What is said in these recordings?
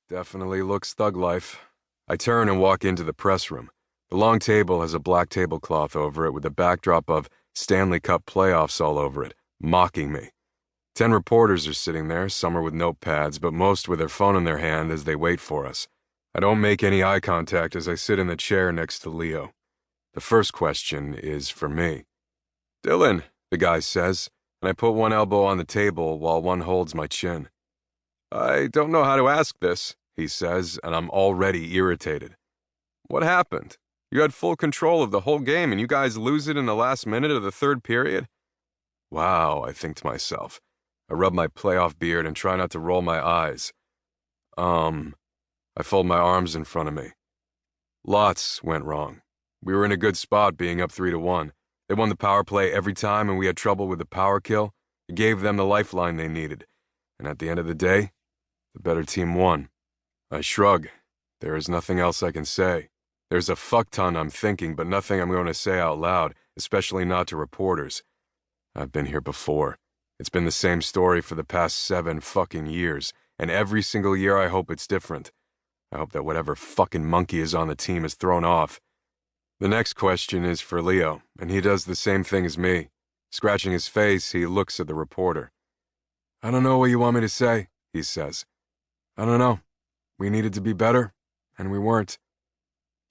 Definitely looks thug life. I turn and walk into the press room. The long table has a black tablecloth over it with a backdrop of Stanley Cup playoffs all over it, mocking me. 10 reporters are sitting there, some are with notepads, but most with their phone in their hand as they wait for us. I don't make any eye contact as I sit in the chair next to Leo. The first question is for me. "Dylan," the guy says, and I put one elbow on the table while one holds my chin. "I don't know how to ask this," he says, and I'm already irritated. "What happened? You had full control of the whole game and you guys lose it in the last minute of the third period?" Wow, I think to myself. I rub my playoff beard and try not to roll my eyes. I fold my arms in front of me. Lots went wrong. We were in a good spot being up 3-1. They won the power play every time and we had trouble with the power kill. It gave them the lifeline they needed. And at the end of the day, the better team won. I shrug. There is nothing else I can say. There's a fuck ton I'm thinking, but nothing I'm going to say out loud, especially not to reporters. I've been here before. It's been the same story for the past 7 fucking years, and every single year I hope it's different. I hope that whatever fucking monkey is on the team is thrown off. The next question is for Leo, and he does the same thing as me. Scratching his face, he looks at the reporter. "I don't know what you want me to say," he says. "I don't know. We needed to be better, and we weren't."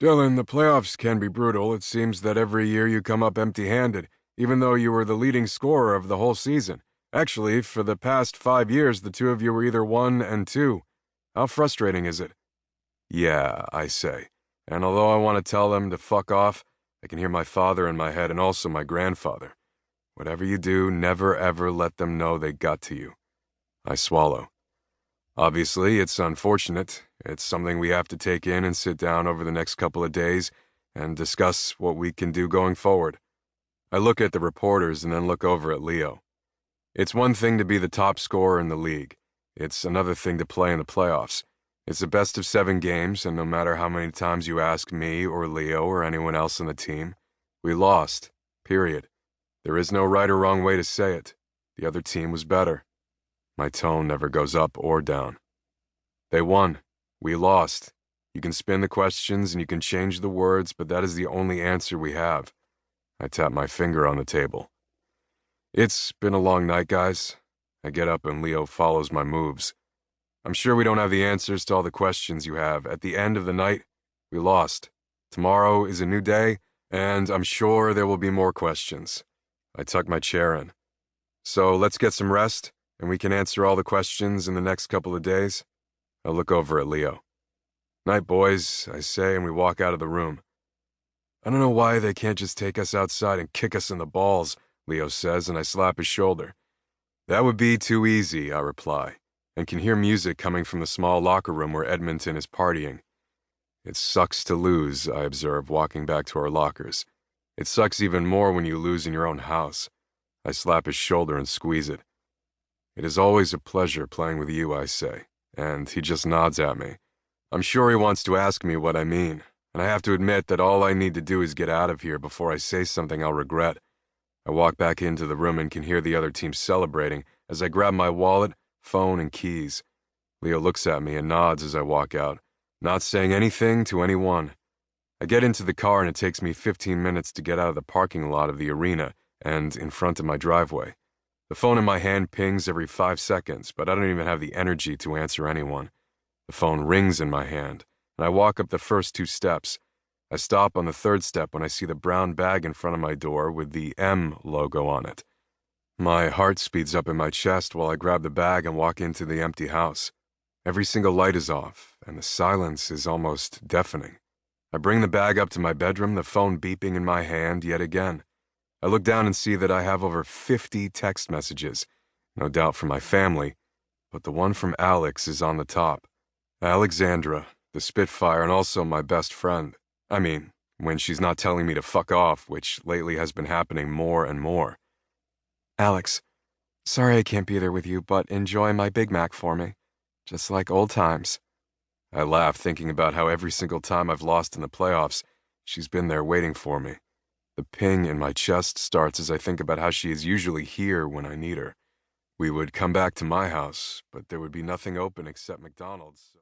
"Dylan, the playoffs can be brutal. It seems that every year you come up empty-handed, even though you were the leading scorer of the whole season. Actually, for the past 5 years, the two of you were either 1 and 2. How frustrating is it?" "Yeah," I say, and although I want to tell them to fuck off, I can hear my father in my head and also my grandfather. "Whatever you do, never ever let them know they got to you." I swallow. Obviously, it's unfortunate. It's something we have to take in and sit down over the next couple of days and discuss what we can do going forward. I look at the reporters and then look over at Leo. It's one thing to be the top scorer in the league. It's another thing to play in the playoffs. It's a best of 7 games, and no matter how many times you ask me or Leo or anyone else on the team, we lost, period. There is no right or wrong way to say it. The other team was better. My tone never goes up or down. They won. We lost. You can spin the questions and you can change the words, but that is the only answer we have. I tap my finger on the table. It's been a long night, guys. I get up and Leo follows my moves. I'm sure we don't have the answers to all the questions you have. At the end of the night, we lost. Tomorrow is a new day, and I'm sure there will be more questions. I tuck my chair in. So let's get some rest, and we can answer all the questions in the next couple of days. I look over at Leo. "Night, boys," I say, and we walk out of the room. "I don't know why they can't just take us outside and kick us in the balls," Leo says, and I slap his shoulder. "That would be too easy," I reply, and can hear music coming from the small locker room where Edmonton is partying. It sucks to lose, I observe, walking back to our lockers. It sucks even more when you lose in your own house. I slap his shoulder and squeeze it. "It is always a pleasure playing with you," I say, and he just nods at me. I'm sure he wants to ask me what I mean, and I have to admit that all I need to do is get out of here before I say something I'll regret. I walk back into the room and can hear the other team celebrating as I grab my wallet, phone, and keys. Leo looks at me and nods as I walk out, not saying anything to anyone. I get into the car and it takes me 15 minutes to get out of the parking lot of the arena and in front of my driveway. The phone in my hand pings every 5 seconds, but I don't even have the energy to answer anyone. The phone rings in my hand, and I walk up the first 2 steps. I stop on the 3rd step when I see the brown bag in front of my door with the M logo on it. My heart speeds up in my chest while I grab the bag and walk into the empty house. Every single light is off, and the silence is almost deafening. I bring the bag up to my bedroom, the phone beeping in my hand yet again. I look down and see that I have over 50 text messages, no doubt from my family, but the one from Alex is on the top. Alexandra, the Spitfire, and also my best friend. I mean, when she's not telling me to fuck off, which lately has been happening more and more. "Alex, sorry I can't be there with you, but enjoy my Big Mac for me. Just like old times." I laugh thinking about how every single time I've lost in the playoffs, she's been there waiting for me. The ping in my chest starts as I think about how she is usually here when I need her. We would come back to my house, but there would be nothing open except McDonald's.